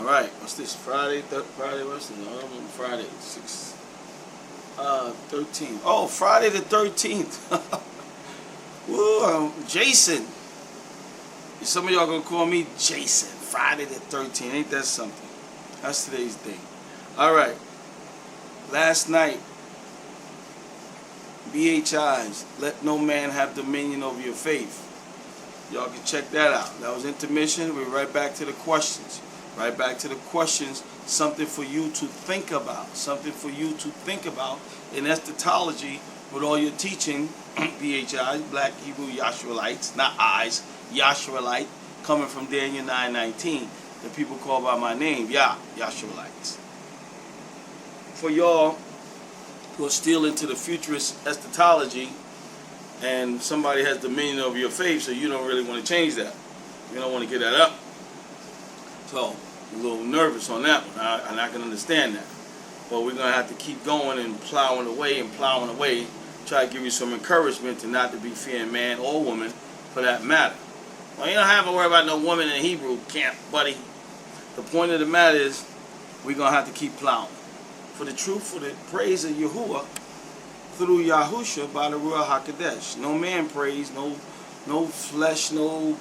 All right, what's this? Friday, Friday, what's this? Friday, 13th. Oh, Friday the 13th. Woo, Jason. Some of y'all gonna call me Jason. Friday the 13th. Ain't that something? That's today's thing. All right. Last night, BHIs, let no man have dominion over your faith. Y'all can check that out. That was intermission. We're right back to the questions. Right back to the questions. Something for you to think about. Something for you to think about in eschatology with all your teaching. BHIs, Black Hebrew YAHSHARALITEs, not eyes, YAHSHARALITE, coming from Daniel 9:19. The people call by my name, YAHSHARALITEs. For y'all who are still into the futurist eschatology and somebody has dominion over your faith, so you don't really want to change that. You don't want to get that up. So, I'm a little nervous on that one, and I can understand that. But we're going to have to keep going and plowing away, try to give you some encouragement to not to be fearing man or woman for that matter. Well, you don't have to worry about no woman in Hebrew camp, buddy. The point of the matter is, we're going to have to keep plowing. For the truth, for the praise of Yahuwah, through Yahusha by the Ruach HaKodesh. No man praise, no flesh, no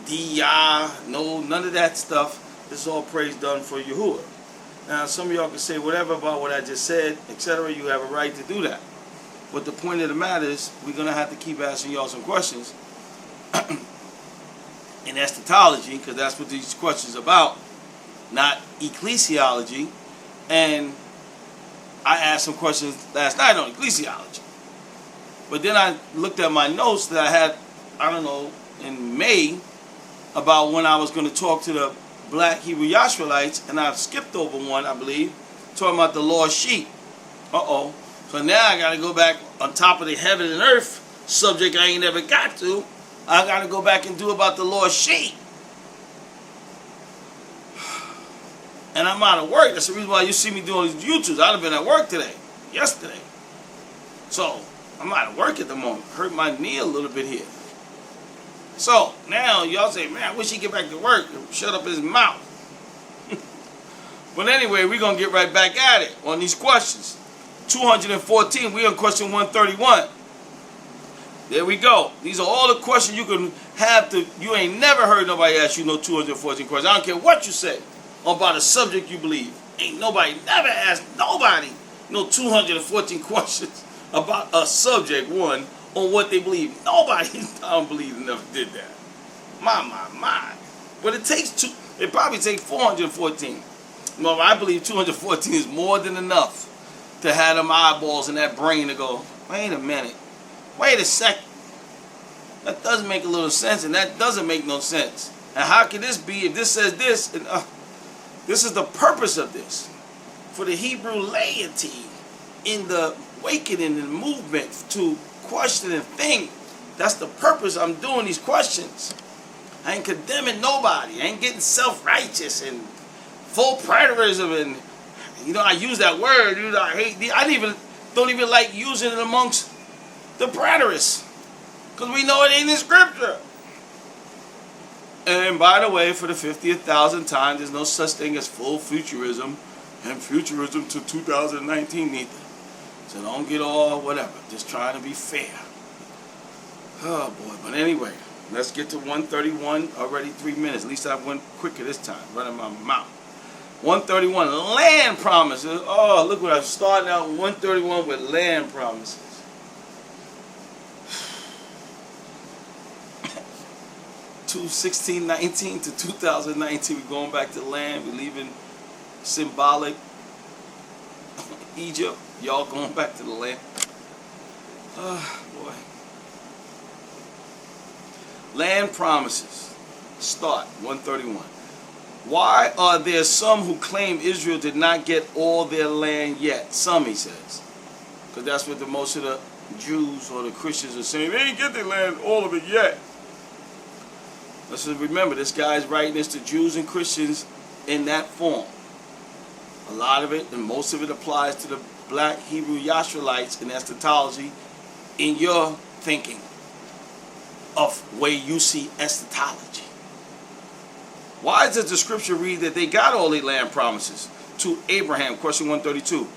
diyah, none of that stuff. This is all praise done for Yahuwah. Now, some of y'all can say whatever about what I just said, etc. You have a right to do that. But the point of the matter is, we're going to have to keep asking y'all some questions in eschatology, because that's what these questions are about, not ecclesiology. And I asked some questions last night on ecclesiology. But then I looked at my notes that I had, I don't know, in May, about when I was going to talk to the Black Hebrew YAHSHARALITEs, and I've skipped over one, I believe, talking about the lost sheep. Uh-oh. So now I got to go back on top of the heaven and earth subject I ain't never got to. I got to go back and do about the lost sheep. And I'm out of work. That's the reason why you see me doing these YouTubes. I'd have been at work today, yesterday. So, I'm out of work at the moment. Hurt my knee a little bit here. So, now y'all say, man, I wish he'd get back to work. Shut up his mouth. But anyway, we're going to get right back at it on these questions. 214, we're on question 131. There we go. These are all the questions you can have to. You ain't never heard nobody ask you no 214 questions. I don't care what you say about a subject you believe. Ain't nobody never asked nobody no 214 questions about a subject, one, on what they believe. Nobody, I don't believe, never did that. My. But it probably takes 414. No, I believe 214 is more than enough to have them eyeballs and that brain to go, wait a minute, wait a second. That doesn't make a little sense, and that doesn't make no sense. And how can this be if this says this? And, this is the purpose of this. For the Hebrew laity in the awakening and movement to question and think. That's the purpose I'm doing these questions. I ain't condemning nobody. I ain't getting self-righteous and full preterism, and I use that word. I hate. I don't even like using it amongst the preterists, because we know it ain't in Scripture. And by the way, for the 50,000th time, there's no such thing as full futurism, and futurism to 2019 neither. So don't get all whatever. Just trying to be fair. Oh boy. But anyway, let's get to 131. Already 3 minutes. At least I went quicker this time. Running my mouth. 131. Land promises. Oh, look what I'm starting out 131 with land promises. To 1619 to 2019, we're going back to land. We're leaving symbolic Egypt. Y'all going back to the land. Oh, boy. Land promises. Start, 131. Why are there some who claim Israel did not get all their land yet? Some, he says. Because that's what most of the Jews or the Christians are saying. They ain't get their land, all of it yet. Let's remember, this guy's writing this to Jews and Christians in that form. A lot of it, and most of it, applies to the Black Hebrew YAHSHARALITEs in eschatology in your thinking of way you see eschatology. Why does the scripture read that they got all their land promises to Abraham? Question 132.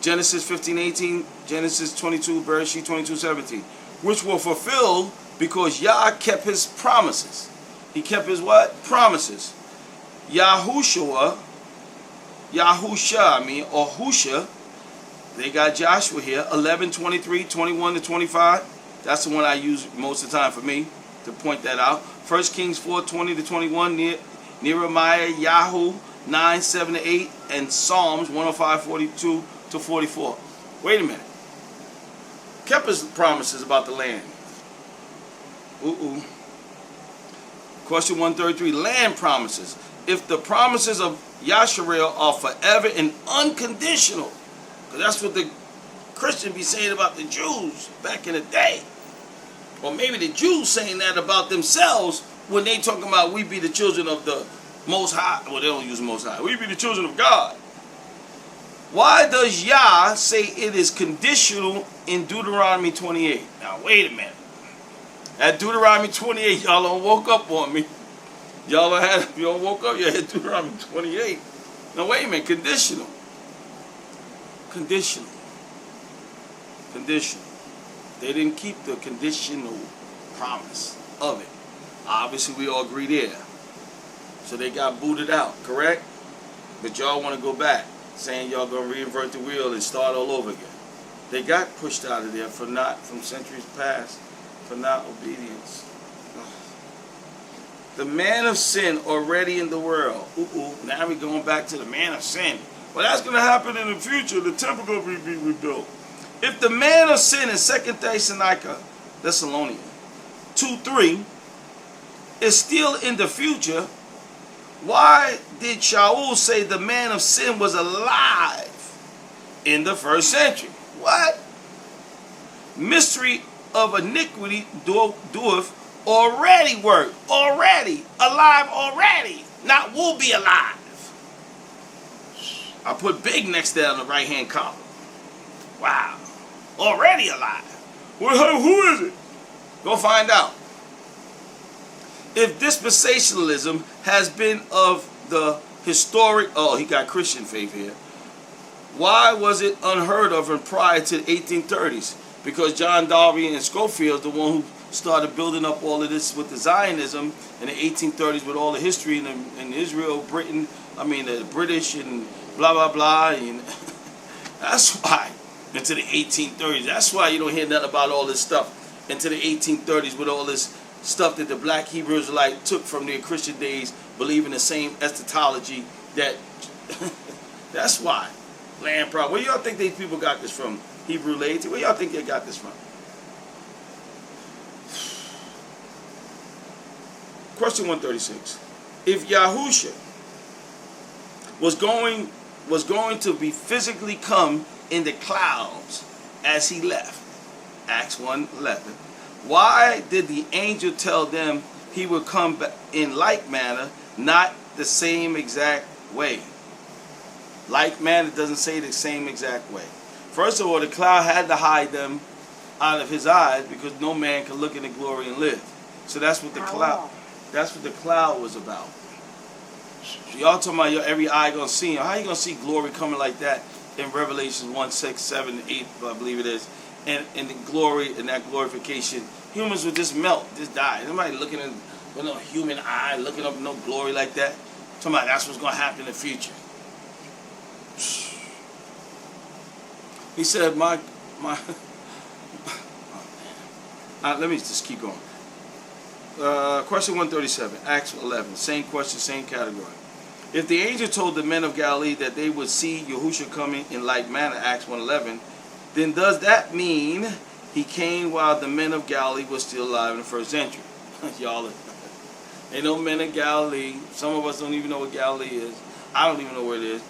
Genesis 15:18, Genesis 22, Bereshit 22:17, which were fulfilled because Yah kept his promises. He kept his what? Promises. Yahusha, or Husha, they got Joshua here, 11:23, 21 to 25. That's the one I use most of the time for me to point that out. 1 Kings 4:20 to 21, Nehemiah, Yahu 9:7 to 8, and Psalms 105:42 to 44. Wait a minute. Kept his promises about the land. Question 133, land promises. If the promises of Yasharel are forever and unconditional, because that's what the Christian be saying about the Jews back in the day. Or maybe the Jews saying that about themselves when they talking about we be the children of the Most High. Well, they don't use Most High. We be the children of God. Why does Yah say it is conditional in Deuteronomy 28? Now, wait a minute. At Deuteronomy 28, y'all don't woke up on me. Y'all don't woke up, you had Deuteronomy 28. Now, wait a minute. Conditional. Conditional. Conditional. They didn't keep the conditional promise of it. Obviously, we all agree there. So they got booted out, correct? But y'all want to go back, saying y'all going to reinvert the wheel and start all over again. They got pushed out of there from centuries past, for not obedience. The man of sin already in the world. Now we're going back to the man of sin. Well, that's going to happen in the future. The temple going to be rebuilt. If the man of sin in 2 Thessalonica 2:3 is still in the future, why did Shaul say the man of sin was alive in the first century? What? Mystery of iniquity doeth already work. Already. Alive already. Not will be alive. I put big next there on the right-hand column. Wow. Already alive. Well, who is it? Go find out. If dispensationalism has been of the historic, he got Christian faith here. Why was it unheard of and prior to the 1830s? Because John Darby and Schofield, the one who started building up all of this with the Zionism in the 1830s with all the history in Israel, Britain, the British and blah, blah, blah. And that's why, into the 1830s, that's why you don't hear nothing about all this stuff into the 1830s with all this stuff that the black Hebrew Israelite took from their Christian days, believing the same eschatology that, that's why. Land problem. Where y'all think these people got this from? Hebrew laity? Where y'all think they got this from? Question 136. If Yahusha was going to be physically come in the clouds as he left, Acts 1:11, why did the angel tell them he would come in like manner, not the same exact way? Like manner doesn't say the same exact way. First of all, the cloud had to hide them out of his eyes because no man can look in the glory and live. So that's what the cloud was about. So y'all talking about every eye gonna see him. How you gonna see glory coming like that in Revelation 1, 6, 7, 8, I believe it is. And the glory and that glorification, humans would just melt, just die. Nobody looking in with no human eye, looking up no glory like that. Talking about that's what's gonna happen in the future. He said, let me just keep going. Question 137, Acts 11, same question, same category. If the angel told the men of Galilee that they would see Yahushua coming in like manner, Acts 1:11, then does that mean he came while the men of Galilee were still alive in the first century? Y'all, ain't no men of Galilee. Some of us don't even know what Galilee is. I don't even know where it is.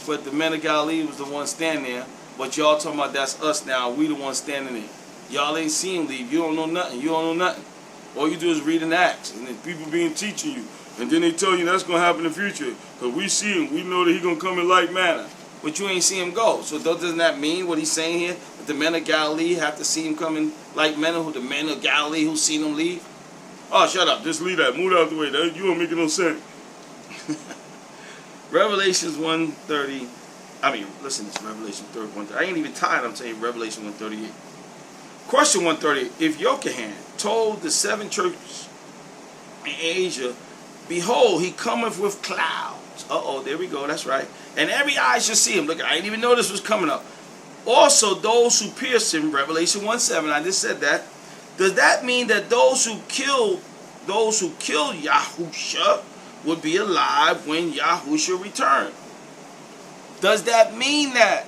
But the men of Galilee was the one standing there. But y'all talking about that's us now. We the ones standing there. Y'all ain't seen him leave. You don't know nothing. You don't know nothing. All you do is read in Acts. And then people being teaching you. And then they tell you that's going to happen in the future. Because we see him. We know that he's going to come in like manner. But you ain't see him go. So doesn't that mean what he's saying here? That the men of Galilee have to see him come in like manner? The men of Galilee who seen him leave? Oh, shut up. Just leave that. Move out the way. You don't make no sense. Revelations 1:30. I mean, listen, it's Revelation 31. I ain't even tired. I'm saying Revelation 1:38. Question 130. If Yochanan told the 7 churches in Asia, behold, he cometh with clouds. Uh-oh, there we go. That's right. And every eye shall see him. Look, I didn't even know this was coming up. Also, those who pierced him, Revelation 1:7. I just said that. Does that mean that those who killed Yahusha would be alive when Yahusha returned? Does that mean that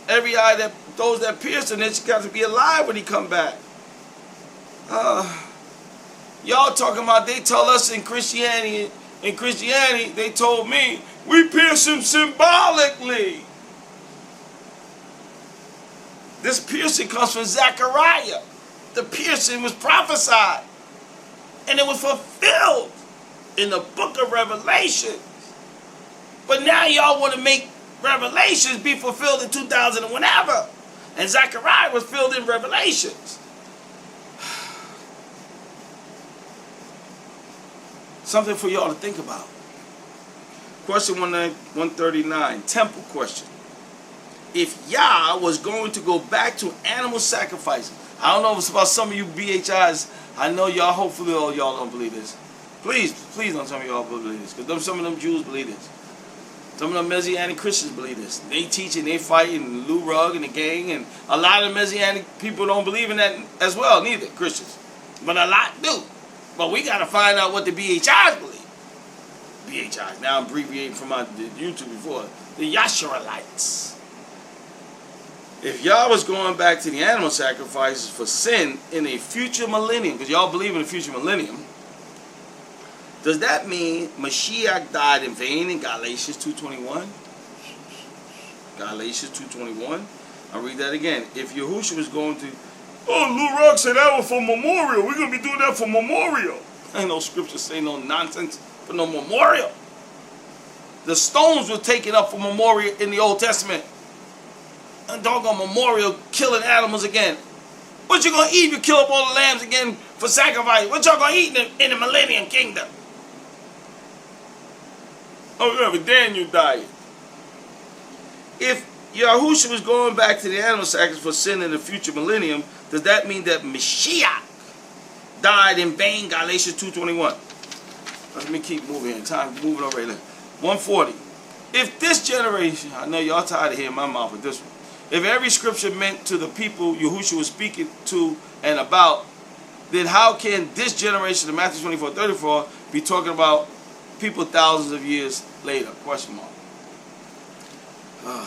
every eye that those that pierced him, it's got to be alive when he come back? Y'all talking about, they tell us in Christianity, they told me, we pierce him symbolically. This piercing comes from Zechariah. The piercing was prophesied. And it was fulfilled in the book of Revelations. But now y'all want to make Revelations be fulfilled in 2000 and whenever. And Zechariah was filled in Revelations. Something for y'all to think about. Question 139, temple question. If Yah was going to go back to animal sacrifice, I don't know if it's about some of you BHIs. I know y'all, hopefully all y'all don't believe this. Please don't tell me y'all believe this. Because some of them Jews believe this. Some of them Messianic Christians believe this. They teaching, they fighting, Lou Rugg and the gang. And a lot of Messianic people don't believe in that as well, neither, Christians. But a lot do. But we got to find out what the BHIs believe. BHIs, now I'm abbreviating from my YouTube before. The YAHSHARALITES. If y'all was going back to the animal sacrifices for sin in a future millennium, because y'all believe in a future millennium, does that mean Mashiach died in vain in Galatians 2:21? Galatians 2:21. I'll read that again. If Yahushua was going to, Lou Rock said that was for memorial. We're going to be doing that for memorial. Ain't no scripture saying no nonsense for no memorial. The stones were taken up for memorial in the Old Testament. And doggone memorial killing animals again. What you gonna eat if you kill up all the lambs again for sacrifice? What y'all gonna eat in the millennium kingdom? Oh, you have a Daniel diet. If Yahushua was going back to the animal sacrifice for sin in the future millennium, does that mean that Mashiach died in vain? Galatians 2:21. Let me keep moving here. Time moving already. 140. If this generation, I know y'all tired of hearing my mouth with this one. If every scripture meant to the people Yahushua was speaking to and about, then how can this generation of Matthew 24:34 be talking about people thousands of years later? Question mark.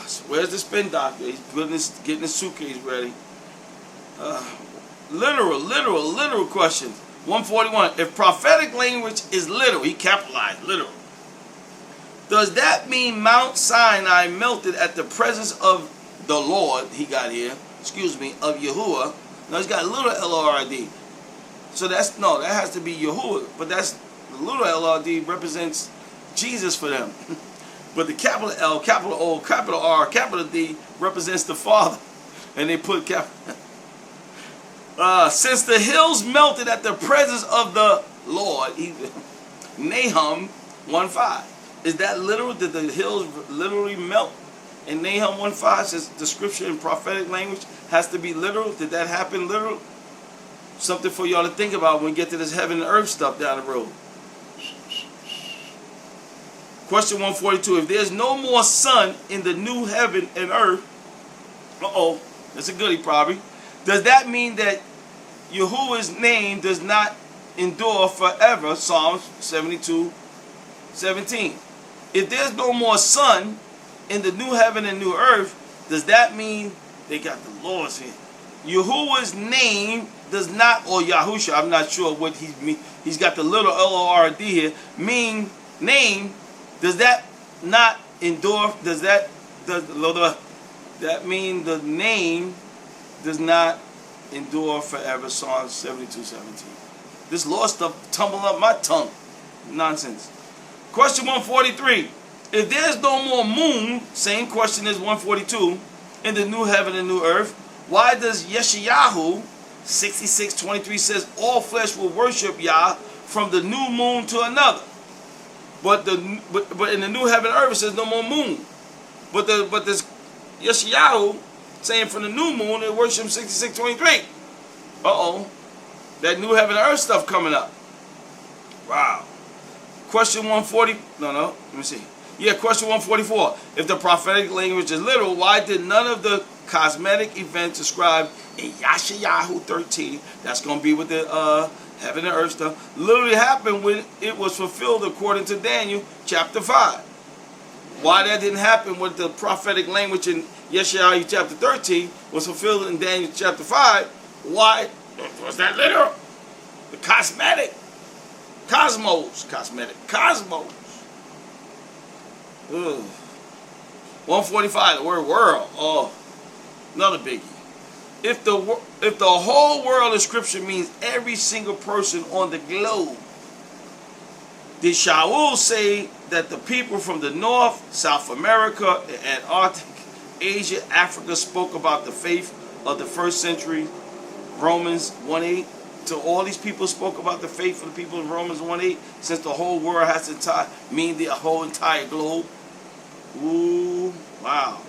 So where's the spin doctor? He's getting his suitcase ready. Literal questions. 141. If prophetic language is literal, he capitalized literal. Does that mean Mount Sinai melted at the presence of the Lord, he got here, of Yahuwah? No, he's got a little L-O-R-D. So that has to be Yahuwah. But that's, the little L-O-R-D represents Jesus for them. But the capital L, capital O, capital R, capital D represents the Father. And they put capital. Since the hills melted at the presence of the Lord, Nahum 1:5. Is that literal? Did the hills literally melt? In Nahum 1:5 says the scripture in prophetic language has to be literal. Did that happen literal? Something for y'all to think about when we get to this heaven and earth stuff down the road. Question 142. If there's no more sun in the new heaven and earth, that's a goodie probably. Does that mean that Yahuwah's name does not endure forever? Psalms 72:17. If there's no more sun in the new heaven and new earth, does that mean they got the Lord's here? Yahuwah's name does not, or Yahusha, I'm not sure what he mean. He's got the little L-O-R-D here. Mean name, does that not endure? Does that mean the name does not endure forever? Psalm 72:17. This Lord stuff tumbling up my tongue. Nonsense. Question 143. If there's no more moon, same question as 142, in the new heaven and new earth, why does Yeshayahu 66:23 says, all flesh will worship Yah from the new moon to another. But in the new heaven and earth it says no more moon. But this Yeshayahu saying from the new moon they worship 66:23. Uh-oh. That new heaven and earth stuff coming up. Wow. Question 140. No, let me see. Yeah, question 144. If the prophetic language is literal, why did none of the cosmetic events described in Yeshayahu 13, that's going to be with the heaven and earth stuff, literally happened when it was fulfilled according to Daniel chapter 5? Why that didn't happen with the prophetic language in Yeshayahu chapter 13 was fulfilled in Daniel chapter 5? Why was that literal? The cosmetic. Cosmos. Ugh. 145, the word world. Oh, another biggie. If the whole world in Scripture means every single person on the globe, did Shaul say that the people from the North, South America, Antarctic, Asia, Africa spoke about the faith of the first century, Romans 1:8? So all these people spoke about the faith of the people in Romans 1:8, since the whole world has to mean the whole entire globe. Ooh, wow.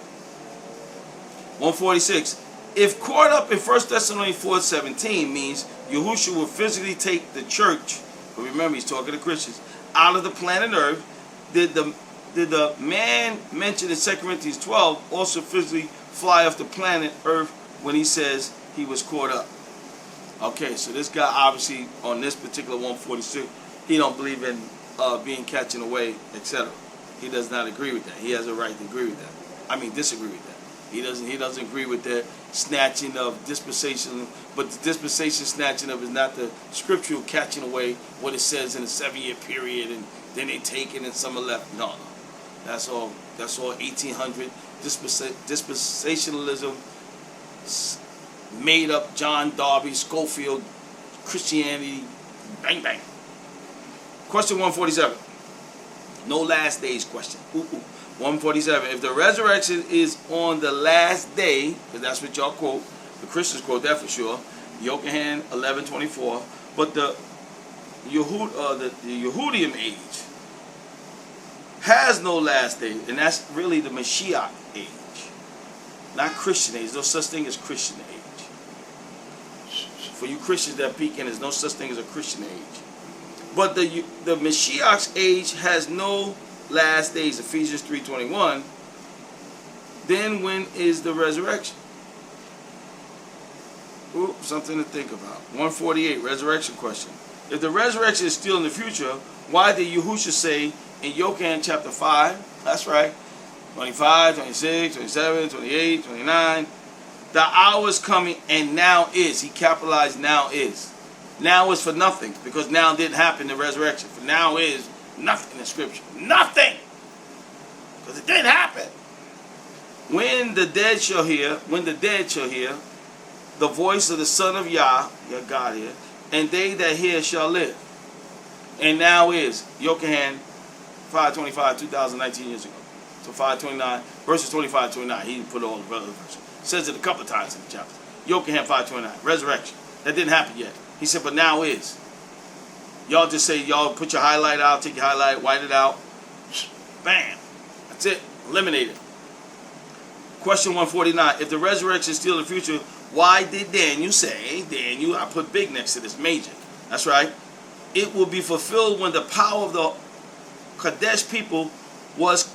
146. If caught up in 1 Thessalonians 4:17 means Yahushua will physically take the church, but remember he's talking to Christians, out of the planet Earth, did the man mentioned in 2 Corinthians 12 also physically fly off the planet Earth when he says he was caught up? Okay, so this guy obviously on this particular 146, he don't believe in being catching away, etc. He does not agree with that. He has a right to agree with that. I mean, disagree with that. He doesn't agree with the snatching of dispensation, but the dispensation snatching of is not the scriptural catching away what it says in a 7-year period and then they take it and some are left. No. That's all 1800 dispensationalism, made up John Darby, Schofield, Christianity, bang bang. Question 147. No last days question. 147. If the resurrection is on the last day, because that's what y'all quote, the Christians quote that for sure, Yochanan 11:24. But the Yehudian age has no last day, and that's really the Mashiach age, not Christian age. There's no such thing as Christian age. For you Christians that peeking, there's no such thing as a Christian age. But the Mashiach's age has no last days, Ephesians 3:21. Then when is the resurrection? Ooh, something to think about. 148, resurrection question. If the resurrection is still in the future, why did Yahushua say in Yochanan chapter 5, that's right, 25, 26, 27, 28, 29, the hour is coming and now is. He capitalized now is. Now is for nothing, because now didn't happen, the resurrection. For now is nothing in Scripture. Nothing! Because it didn't happen. When the dead shall hear, the voice of the Son of Yah, your God here, and they that hear shall live. And now is. Yochanan 5:25, 2019 years ago. So 5:29, verses 25-29. He put all the other verses. Says it a couple of times in the chapter. Yochanan 5:29, resurrection. That didn't happen yet. He said, but now is. Y'all just say, y'all put your highlight out, take your highlight, white it out. Bam. That's it. Eliminate it. Question 149. If the resurrection is still in the future, why did Daniel say, Daniel, I put big next to this, major. That's right. It will be fulfilled when the power of the Kadesh people was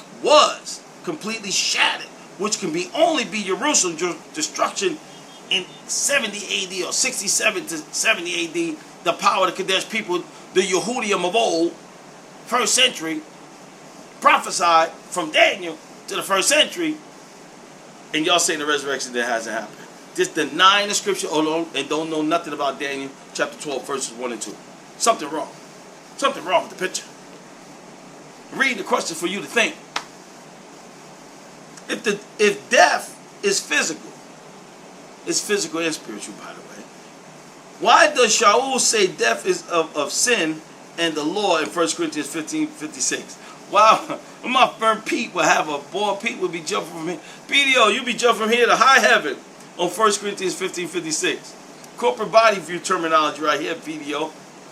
completely shattered, which can only be Jerusalem's destruction in 70 AD or 67 to 70 AD. The power of the Kadesh people, the Yehudim of old, first century, prophesied from Daniel to the first century, and y'all saying the resurrection that hasn't happened. Just denying the scripture and don't know nothing about Daniel chapter 12 verses 1 and 2. Something wrong. Something wrong with the picture. Read the question for you to think. If death is physical and spiritual, by the way, why does Shaul say death is of sin and the law in 1 Corinthians 15:56? Wow, my friend Pete would have a boy. Pete would be jumping from here. BDO, you be jumping from here to high heaven on 1 Corinthians 15:56. corporate body view terminology right here, video.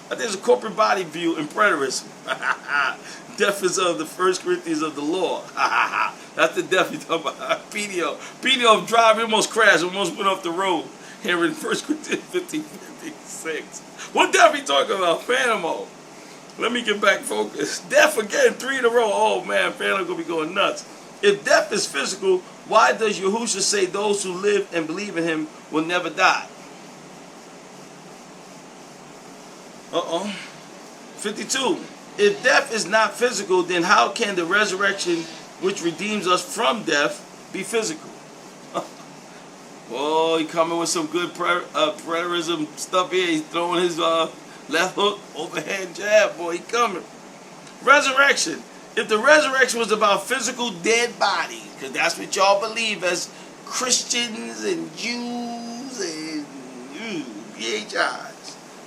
I think it's a corporate body view in preterism. Death is of the 1 Corinthians of the law. That's the death you're talking about. Video of driving, almost crashed, almost went off the road. Here in 1 Corinthians 15:56. What death are you talking about? Phantom. Let me get back focused. Death again, 3 in a row. Oh man, Phantom gonna be going nuts. If death is physical, why does Yahushua say those who live and believe in him will never die? 52. If death is not physical, then how can the resurrection which redeems us from death be physical? Oh, he coming with some good preterism stuff here. He's throwing his left hook, overhand jab. Boy, he coming. Resurrection. If the resurrection was about physical dead bodies, because that's what y'all believe as Christians and Jews and BHIs.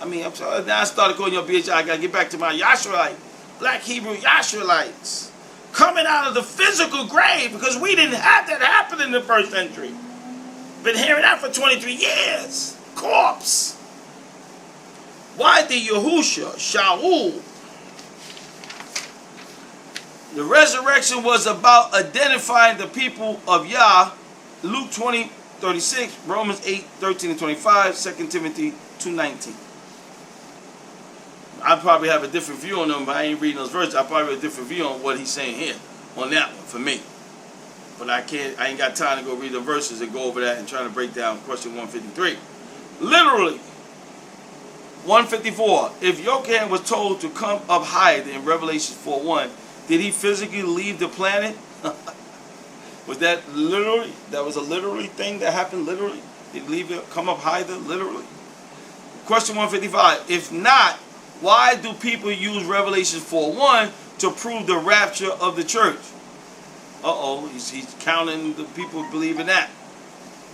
I mean, I'm sorry. Now I started calling y'all BHI. I got to get back to my YAHSHARALITE, Black Hebrew YAHSHARALITEs. Coming out of the physical grave, because we didn't have that happen in the first century. Been hearing that for 23 years. Corpse. Why did Yahushua, Shaul, the resurrection was about identifying the people of Yah, Luke 20:36, Romans 8:13-25, 2 Timothy 2:19. I probably have a different view on them, but I ain't reading those verses. I probably have a different view on what he's saying here, on that one, for me. But I ain't got time to go read the verses and go over that and try to break down question 153. Literally, 154. If Yochanan was told to come up higher in Revelation 4:1, did he physically leave the planet? Was that literally? That was a literally thing that happened literally? Did he leave it, come up higher literally? Question 155. If not, why do people use Revelation 4:1 to prove the rapture of the church? He's counting the people who believe in that.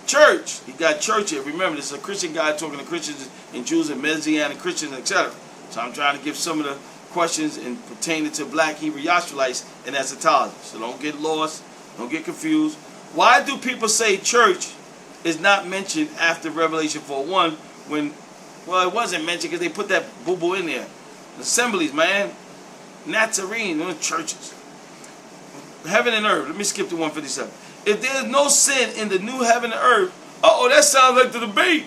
Church. He got church here. Remember, this is a Christian guy talking to Christians and Jews and Messianic Christians, etc. So I'm trying to give some of the questions and pertaining to Black Hebrew YAHSHARALITEs and eschatology. So don't get lost. Don't get confused. Why do people say church is not mentioned after Revelation 4:1 when, well, it wasn't mentioned because they put that boo-boo in there. Assemblies, man. Nazarene, those churches. Heaven and earth. Let me skip to 157. If there's no sin in the new heaven and earth, that sounds like the debate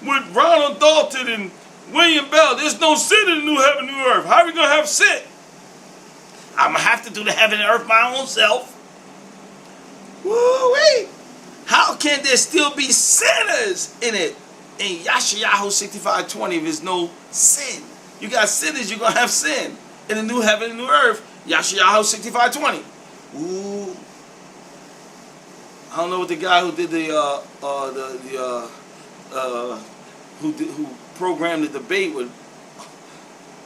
with Ronald Dalton and William Bell. There's no sin in the new heaven and new earth. How are we going to have sin? I'm going to have to do the heaven and earth my own self. Woo-wee. How can there still be sinners in it? In Yashayahu 65:20, if there's no sin. You got sinners, you're going to have sin. In the new heaven and new earth, Yashayahu 65:20. Ooh. I don't know what the guy who did who programmed the debate with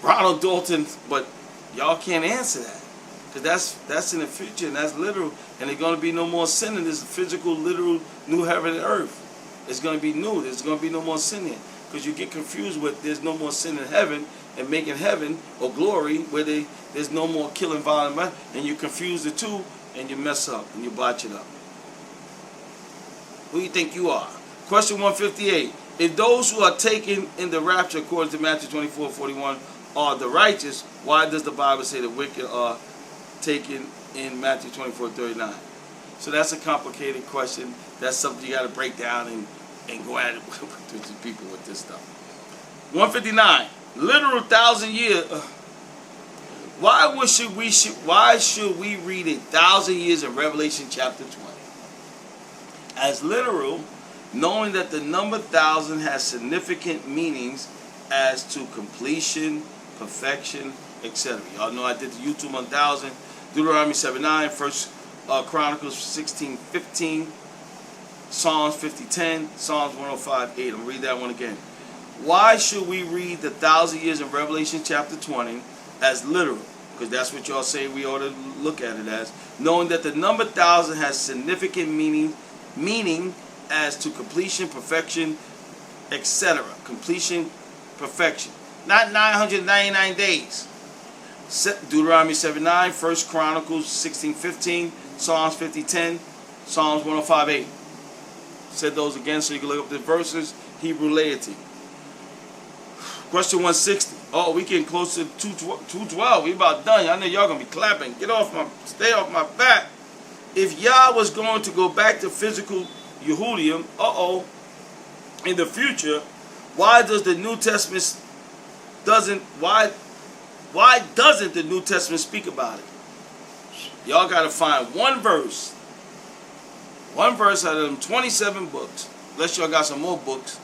Ronald Dalton, but y'all can't answer that. Because that's in the future and that's literal. And there's going to be no more sin in this physical, literal new heaven and earth. It's going to be new. There's going to be no more sin here. Because you get confused with there's no more sin in heaven and making heaven or glory where there's no more killing, violence, and you confuse the two and you mess up and you botch it up. Who do you think you are? Question 158. If those who are taken in the rapture according to Matthew 24:41 are the righteous, why does the Bible say the wicked are taken in Matthew 24:39? So that's a complicated question. That's something you got to break down and go at it with people with this stuff. 159. Literal 1,000 years. Why should we read 1,000 years in Revelation chapter 20? As literal, knowing that the number 1,000 has significant meanings as to completion, perfection, etc. Y'all know I did the YouTube 1000, Deuteronomy 7:9, 1 Chronicles 16:15, Psalms 50:10, Psalms 105:8. I'm going to read that one again. Why should we read the 1,000 years in Revelation chapter 20 as literal? Because that's what y'all say we ought to look at it as. Knowing that the number 1,000 has significant meaning as to completion, perfection, etc. Completion, perfection. Not 999 days. Deuteronomy 7:9, 1 Chronicles 16:15, Psalms 50:10, Psalms 105:8. Said those again so you can look up the verses. Hebrew laity. Question 160. Oh, we getting close to 212. We about done. I know y'all gonna be clapping. Stay off my back. If Yah was going to go back to physical Yehudim, in the future, why doesn't the New Testament speak about it? Y'all gotta find one verse. One verse out of them 27 books. Unless y'all got some more books.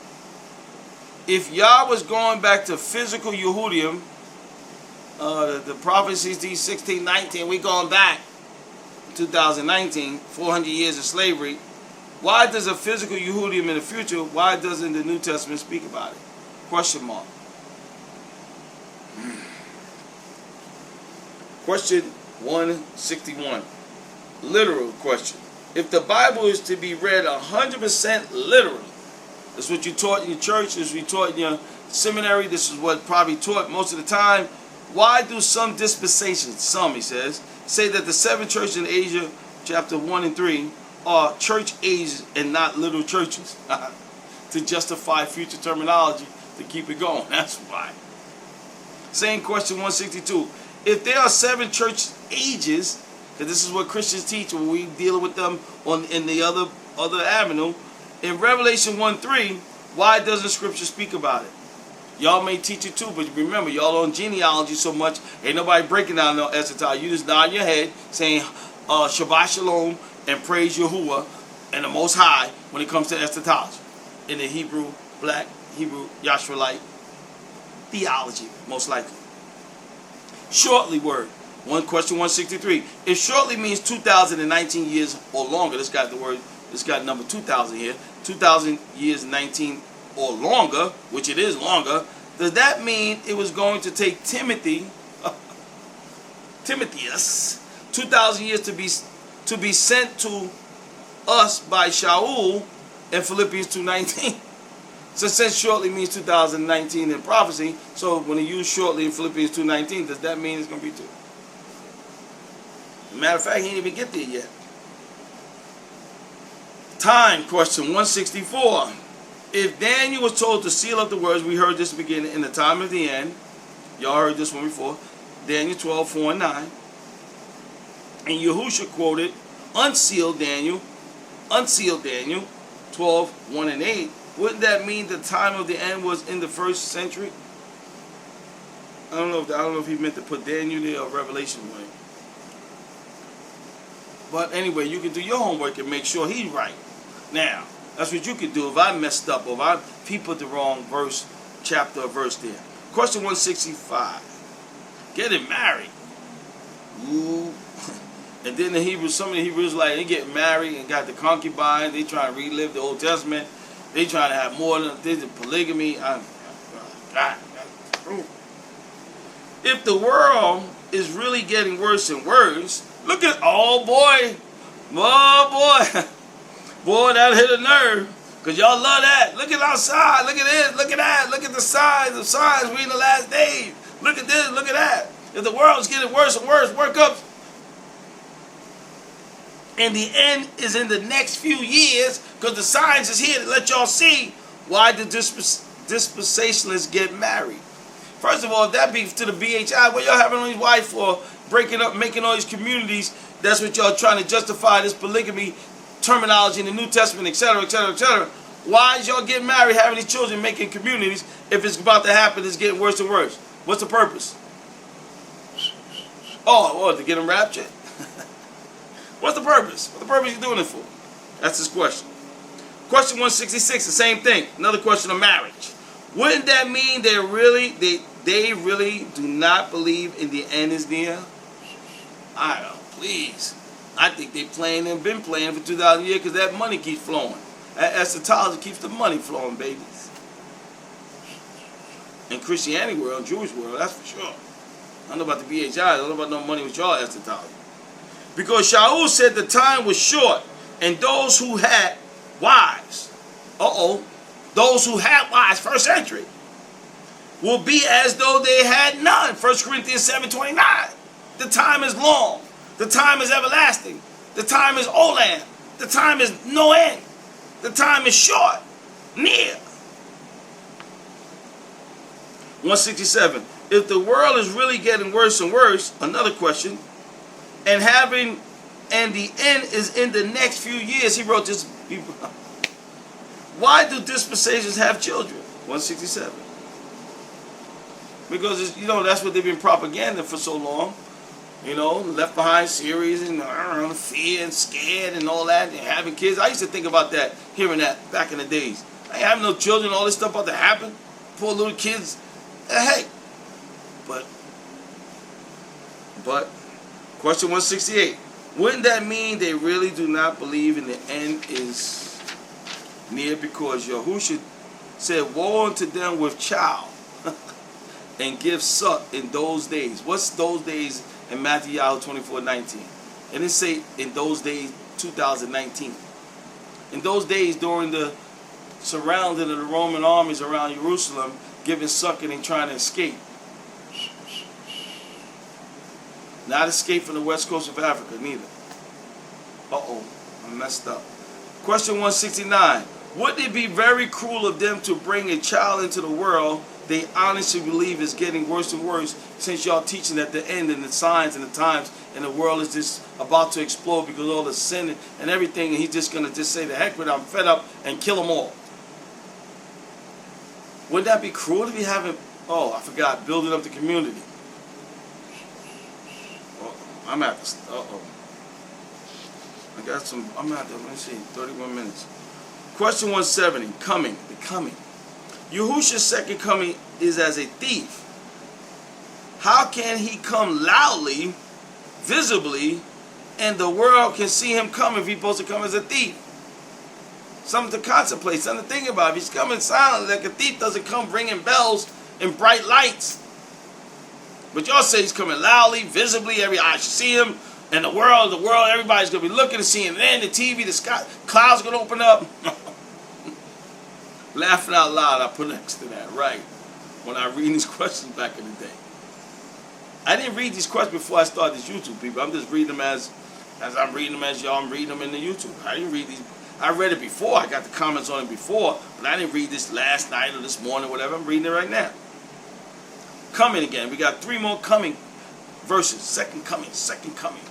If Yah was going back to physical Yehudim, the prophecies, these 1619, we going back 2019, 400 years of slavery. Why does a physical Yehudim in the future, why doesn't the New Testament speak about it? Question mark. Question 161. Literal question. If the Bible is to be read 100% literally, that's what you taught in your church, this is what you taught in your seminary, this is what probably taught most of the time, why do some dispensations, some he says, say that the 7 churches in Asia, chapter 1 and 3, are church ages and not little churches? To justify future terminology, to keep it going. That's why. Same question 162. If there are 7 church ages, because this is what Christians teach when we deal with them in the other avenue, in Revelation 1:3, why doesn't Scripture speak about it? Y'all may teach it too, but remember, y'all on genealogy so much, ain't nobody breaking down no eschatology. You just nod your head, saying Shabbat Shalom and praise Yahuwah and the Most High when it comes to eschatology in the Hebrew, black Hebrew, YAHSHARALITE theology, most likely. Shortly word. One question 163. If shortly means 2019 years or longer, this got number 2000 here, 2000 years 19 or longer, which it is longer, does that mean it was going to take Timotheus 2,000 years to be sent to us by Shaul in Philippians 2:19? So since shortly means 2019 in prophecy, so when he used shortly in Philippians 2:19, does that mean it's going to be 2? Matter of fact, he didn't even get there yet. Time question 164. If Daniel was told to seal up the words, we heard this beginning in the time of the end. Y'all heard this one before. Daniel 12:4 and 9. And Yahusha quoted, unseal Daniel 12:1 and 8. Wouldn't that mean the time of the end was in the 1st century? I don't know if he meant to put Daniel there or Revelation way. But anyway, you can do your homework and make sure he's right. Now, that's what you could do if I messed up or if he put the wrong verse, chapter or verse there. Question 165. Getting married. Ooh. And then some of the Hebrews, like, they get married and got the concubine. They try to relive the Old Testament. They trying to have more than this, polygamy. If the world is really getting worse and worse, look at, oh boy, that hit a nerve. Because y'all love that. Look at outside. Look at this. Look at that. Look at the signs. The signs. We in the last days. Look at this. Look at that. If the world's getting worse and worse, work up. And the end is in the next few years, because the signs is here to let y'all see why the dispensationalists get married. First of all, if that be to the BHI, what y'all having on these wives for? Breaking up, making all these communities, that's what y'all trying to justify this polygamy terminology in the New Testament, etc., etc., etc. Why is y'all getting married, having these children, making communities, if it's about to happen, it's getting worse and worse? What's the purpose? Oh, to get them raptured? What's the purpose? What the purpose you doing it for? That's his question. Question 166, the same thing. Another question of marriage. Wouldn't that mean they really do not believe in the end is near? I don't know, please. I think they playing and been playing for 2,000 years because that money keeps flowing. That eschatology keeps the money flowing, babies. In Christianity world, Jewish world, that's for sure. I don't know about the BHI, I don't know about no money with y'all eschatology. Because Shaul said the time was short, and those who had wives, those who had wives, 1st century, will be as though they had none. 1 Corinthians 7:29. The time is long. The time is everlasting. The time is olam. The time is no end. The time is short, near. 167. If the world is really getting worse and worse, another question, and the end is in the next few years, he wrote this. Why do dispensations have children? 167. Because it's, that's what they've been propaganda for so long. Left Behind series and fear and scared and all that, and having kids. I used to think about that, hearing that back in the days. I ain't having no children, all this stuff about to happen. Poor little kids. Hey. But, question 168. Wouldn't that mean they really do not believe in the end is near? Because Yahushua said, woe unto them with child and give suck in those days. What's those days in Matthew 24:19? It didn't say in those days 2019. In those days during the surrounding of the Roman armies around Jerusalem, giving sucking and trying to escape. Not escape from the west coast of Africa, neither. Uh-oh, I messed up. Question 169. Wouldn't it be very cruel of them to bring a child into the world they honestly believe is getting worse and worse, since y'all teaching at the end and the signs and the times, and the world is just about to explode because of all the sin and everything, and he's just going to just say, the heck with it, I'm fed up, and kill them all? Wouldn't that be cruel to be having, I forgot, building up the community? I'm at this. I got some. I'm at there. Let me see. 31 minutes. Question 170. Coming. The coming. Yahushua's second coming is as a thief. How can he come loudly, visibly, and the world can see him come if he's supposed to come as a thief? Something to contemplate. Something to think about. If he's coming silently, like a thief doesn't come ringing bells and bright lights. But y'all say he's coming loudly, visibly, every eye should see him, and the world, everybody's going to be looking and seeing him. And then the TV, the sky, clouds going to open up. Laughing out loud, I put next to that, right, when I read these questions back in the day. I didn't read these questions before I started this YouTube, people. I'm just reading them as I'm reading them as y'all, I'm reading them in the YouTube. I didn't read these. I read it before. I got the comments on it before, but I didn't read this last night or this morning or whatever. I'm reading it right now. Coming again. We got 3 more coming verses. Second coming, second coming.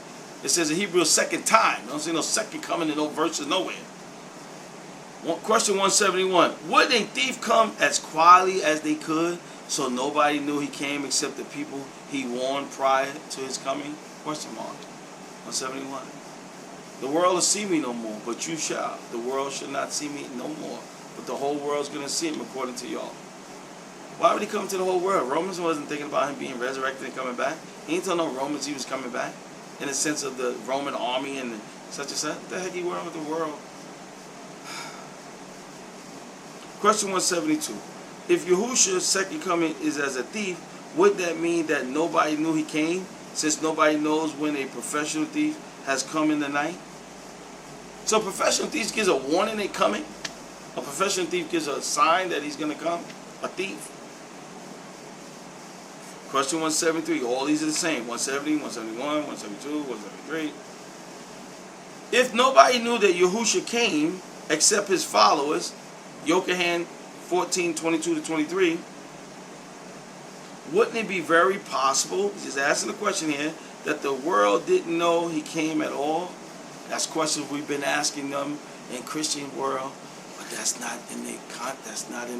It says in Hebrew, second time. I don't see no second coming in no verses nowhere. Question 171. Would a thief come as quietly as they could, so nobody knew he came except the people he warned prior to his coming? Question mark. 171. The world will see me no more, but you shall. The world shall not see me no more, but the whole world's going to see him according to y'all. Why would he come to the whole world? Romans wasn't thinking about him being resurrected and coming back. He ain't telling no Romans he was coming back in the sense of the Roman army and such and such. What the heck he working with the world? Question 172. If Yahushua's second coming is as a thief, would that mean that nobody knew he came, since nobody knows when a professional thief has come in the night? So a professional thief gives a warning they're coming? A professional thief gives a sign that he's going to come? A thief? Question 173. All these are the same. 170, 171, 172, 173. If nobody knew that Yahushua came except his followers, Yochanan 14:22-23, wouldn't it be very possible, he's asking a question here, that the world didn't know he came at all? That's questions we've been asking them in Christian world, but that's not in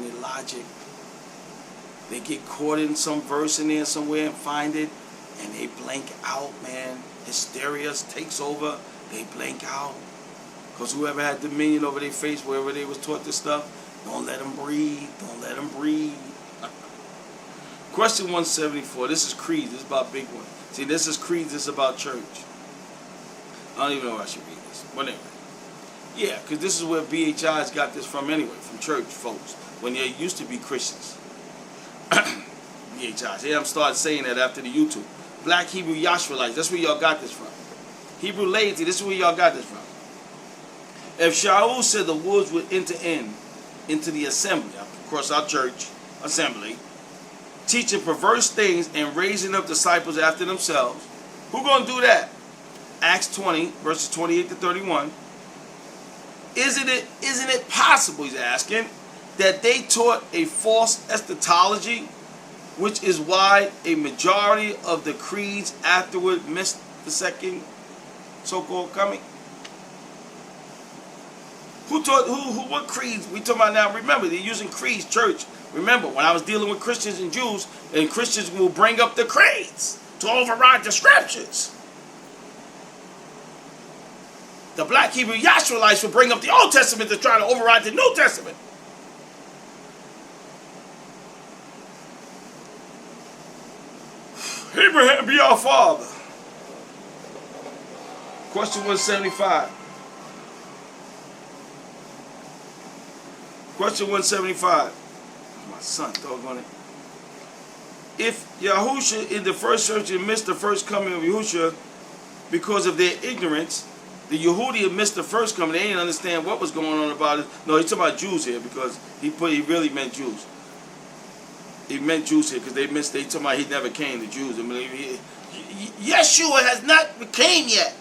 their logic. They get caught in some verse in there somewhere and find it, and they blank out, man. Hysteria takes over, they blank out. Because whoever had dominion over their face, wherever they was taught this stuff, don't let them breathe. Don't let them breathe. Question 174. This is creed. This is about big one. See, this is creed. This is about church. I don't even know if I should read this. But anyway. Yeah, because this is where BHI's got this from anyway, from church folks, when they used to be Christians. BHI's. Yeah, I'm starting saying that after the YouTube. Black Hebrew YAHSHARALITEs. That's where y'all got this from. Hebrew laity. This is where y'all got this from. If Shaul said the woods would enter into the assembly, of course our church assembly, teaching perverse things and raising up disciples after themselves, who gonna do that? Acts 20, verses 28-31. Isn't it possible, he's asking, that they taught a false eschatology which is why a majority of the creeds afterward missed the second so-called coming. What creeds we talking about now? Remember, they're using creeds, church. Remember, when I was dealing with Christians and Jews, and Christians will bring up the creeds to override the scriptures. The black Hebrew YAHSHARALITEs will bring up the Old Testament to try to override the New Testament. Abraham be our father. Question 175. Question 175. My son, doggone it. If Yahusha in the first century missed the first coming of Yahusha because of their ignorance, the Yehudi missed the first coming. They didn't understand what was going on about it. No, he's talking about Jews here because he really meant Jews. He meant Jews here because they talking about he never came to Jews. I mean, Yeshua has not came yet.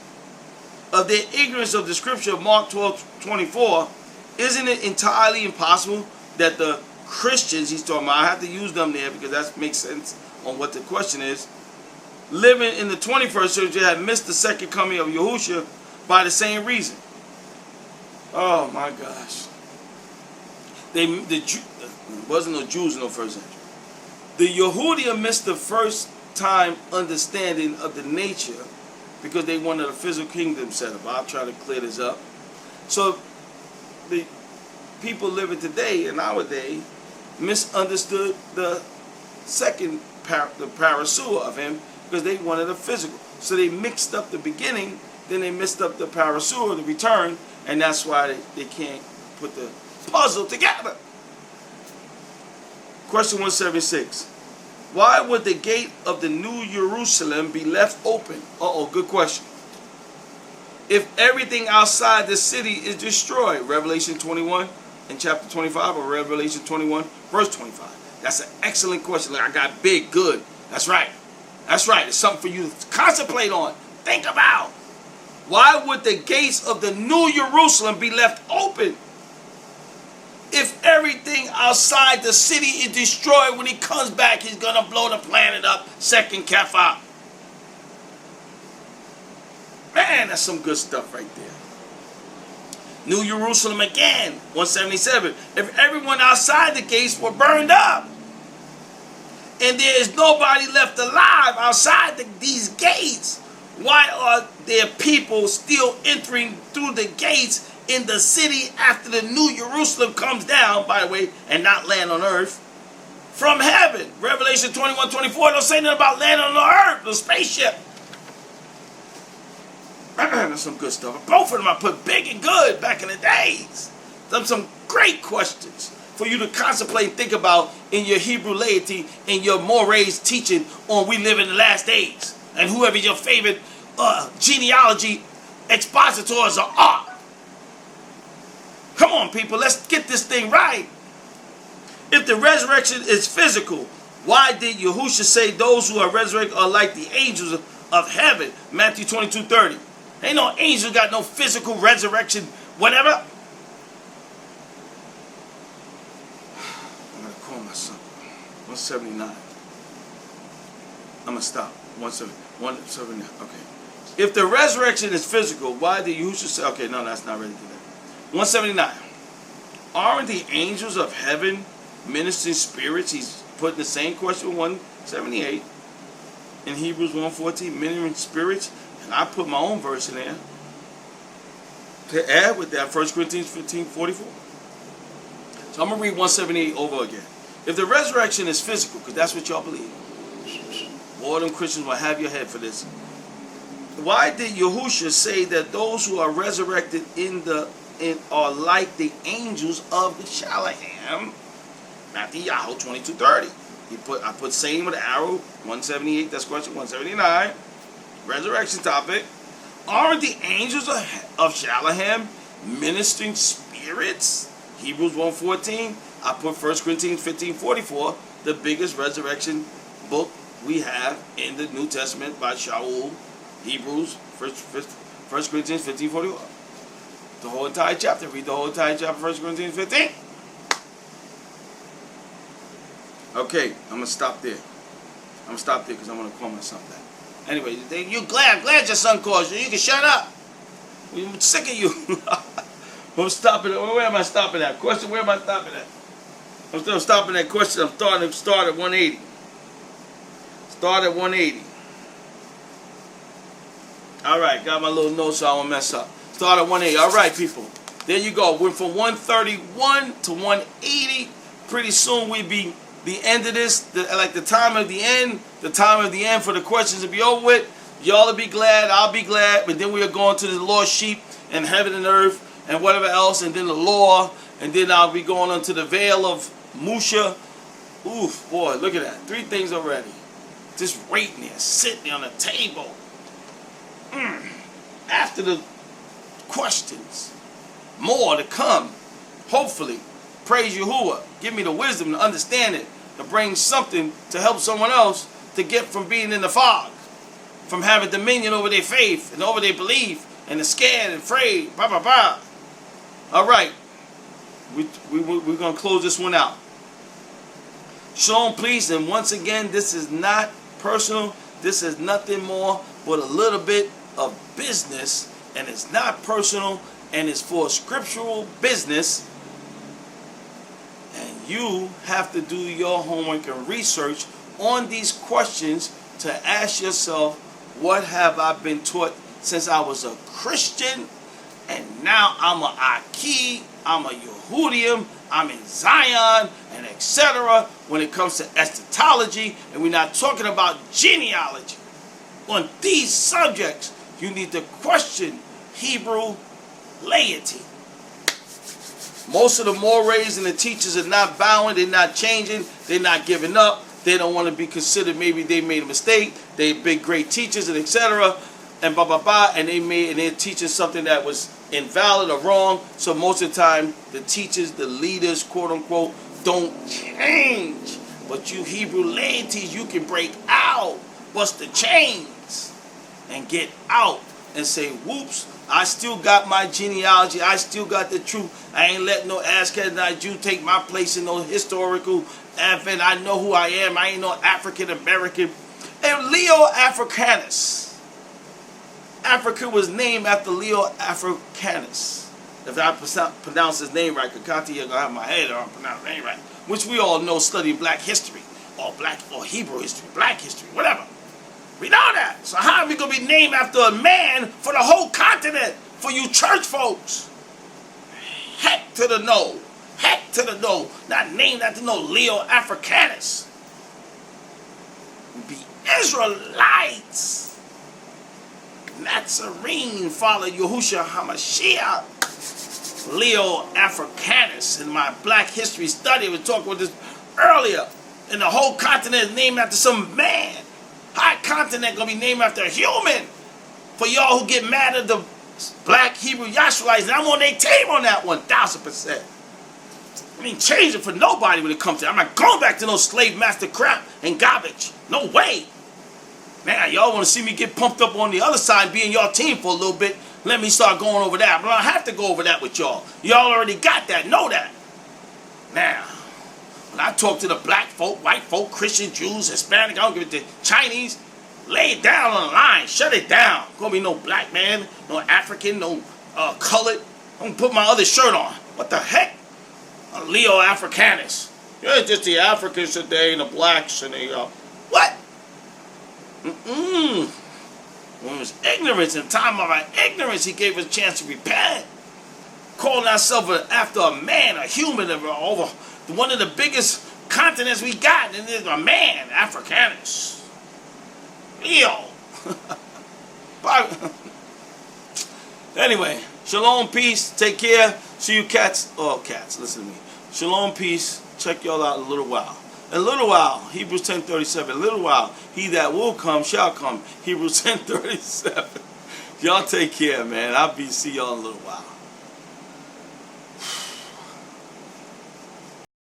Of their ignorance of the scripture of Mark 12:24, isn't it entirely impossible that the Christians, he's talking about, I have to use them there because that makes sense on what the question is, living in the 21st century had missed the second coming of Yahusha by the same reason? Oh my gosh. Wasn't no Jews in the first century. The Yehudim missed the first time understanding of the nature because they wanted a physical kingdom set up. I'll try to clear this up. So the people living today in our day misunderstood the second the parasua of him because they wanted a physical. So they mixed up the beginning, then they mixed up the parasua, the return, and that's why they can't put the puzzle together. Question 176. Why would the gate of the New Jerusalem be left open? Good question. If everything outside the city is destroyed, Revelation 21 and chapter 25, or Revelation 21, verse 25. That's an excellent question. I got big, good. That's right. That's right. It's something for you to contemplate on. Think about. Why would the gates of the New Jerusalem be left open? If everything outside the city is destroyed, when he comes back, he's going to blow the planet up. Second Kepha. Man, that's some good stuff right there. New Jerusalem again, 177. If everyone outside the gates were burned up, and there is nobody left alive outside these gates, why are there people still entering through the gates in the city after the New Jerusalem comes down, by the way, and not land on earth, from heaven? Revelation 21:24 don't say nothing about landing on the earth, the spaceship. That's some good stuff. Both of them I put big and good back in the days. Some great questions for you to contemplate and think about in your Hebrew laity, in your mores teaching on we live in the last days. And whoever your favorite genealogy expositors are. Come on, people, let's get this thing right. If the resurrection is physical, why did Yahushua say those who are resurrected are like the angels of heaven? Matthew 22:30. Ain't no angel got no physical resurrection, whatever. I'm going to call myself 179. I'm going to stop. 179. Okay. If the resurrection is physical, why did Yahushua say, okay, no, that's not ready to that. 179. Aren't the angels of heaven ministering spirits? He's putting the same question 178 in Hebrews 1:14, ministering spirits. And I put my own verse in there to add with that 1 Corinthians 15:44. So I'm going to read 178 over again. If the resurrection is physical, because that's what y'all believe, all them Christians will have your head for this. Why did Yahushua say that those who are resurrected are like the angels of the Shalaham? Matthew 22:30. I put same with the arrow, 178, that's question 179. Resurrection topic. Aren't the angels of Shalaham ministering spirits? Hebrews 1:14. I put 1 Corinthians 15:44, the biggest resurrection book we have in the New Testament by Shaul. Hebrews, 1 Corinthians 15:41. The whole entire chapter. Read the whole entire chapter, 1 Corinthians 15. Okay, I'm going to stop there. I'm gonna stop there because I'm gonna call my son back. Anyway, I'm glad your son calls you. You can shut up. I'm sick of you. I'm stopping. Where am I stopping at? Question. Where am I stopping at? I'm still stopping at question. I'm starting to start at 180. Start at 180. All right, got my little notes so I won't mess up. Start at 180. All right, people. There you go. Went from 131 to 180. Pretty soon we'll be the end of this, like the time of the end. The time of the end for the questions to be over with. Y'all will be glad. I'll be glad. But then we are going to the lost sheep and heaven and earth and whatever else, and then the law, and then I'll be going on to the veil of Musha. Oof, boy, look at that. 3 things already. Just waiting there, sitting there on the table. After the questions, more to come. Hopefully, praise Yahuwah. Give me the wisdom to understand it, to bring something to help someone else to get from being in the fog, from having dominion over their faith and over their belief, and they're scared and afraid. Blah, blah, blah. All right, we're going to close this one out. Shalom, please. And once again, this is not personal. This is nothing more but a little bit of business, and it's not personal, and it's for scriptural business. And you have to do your homework and research on these questions to ask yourself, what have I been taught since I was a Christian, and now I'm a Aki, I'm a Yehudium, I'm in Zion, and etc. when it comes to eschatology, and we're not talking about genealogy. On these subjects, you need to question Hebrew laity. Most of the mores and the teachers are not bowing, they're not changing, they're not giving up. They don't want to be considered, maybe they made a mistake, they've been great teachers and etc. and blah blah blah, and they're teaching something that was invalid or wrong. So most of the time the teachers, the leaders, quote unquote, don't change. But you Hebrew laities, you can break out, bust the chains, and get out and say, whoops, I still got my genealogy, I still got the truth. I ain't let no Ashkenazite Jew take my place in no historical advent. I know who I am. I ain't no African American. And Leo Africanus. Africa was named after Leo Africanus. If I pronounce his name right, Kakati, you're gonna have my head, or I pronounce his name right. Which we all know, studying black history, or Hebrew history, black history, whatever. We know that. So how are we gonna be named after a man for the whole continent? For you church folks. Heck to the no. Heck to the no. Not named after no Leo Africanus. We be Israelites. Nazarene, follow Yahushua HaMashiach. Leo Africanus. In my black history study, I was talking about this earlier. And the whole continent is named after some man. Our continent gonna be named after a human. For y'all who get mad at the black Hebrew YAHSHARALITES, and I'm on their team on that 1,000%. I mean, change it for nobody when it comes to it. I'm not going back to no slave master crap and garbage. No way. Man, y'all want to see me get pumped up on the other side, be in y'all team for a little bit. Let me start going over that. But I don't have to go over that with y'all. Y'all already got that. Know that. Now, when I talk to the black folk, white folk, Christian, Jews, Hispanic, I don't give it to Chinese, lay it down on the line. Shut it down. Gonna be no black man, no African, no colored. I'm gonna put my other shirt on. What the heck? A Leo Africanus. Yeah, just the Africans today and the blacks and the what? When it was ignorance, in time of our ignorance, he gave us a chance to repent. Calling ourselves after a man, a human, over one of the biggest continents we got, and there's a man, Africanus. Leo. Anyway, shalom, peace, take care. See you cats. Oh, cats, listen to me. Shalom, peace. Check y'all out in a little while. In a little while, Hebrews 10:37. In a little while, he that will come shall come. Hebrews 10:37. Y'all take care, man. See y'all in a little while.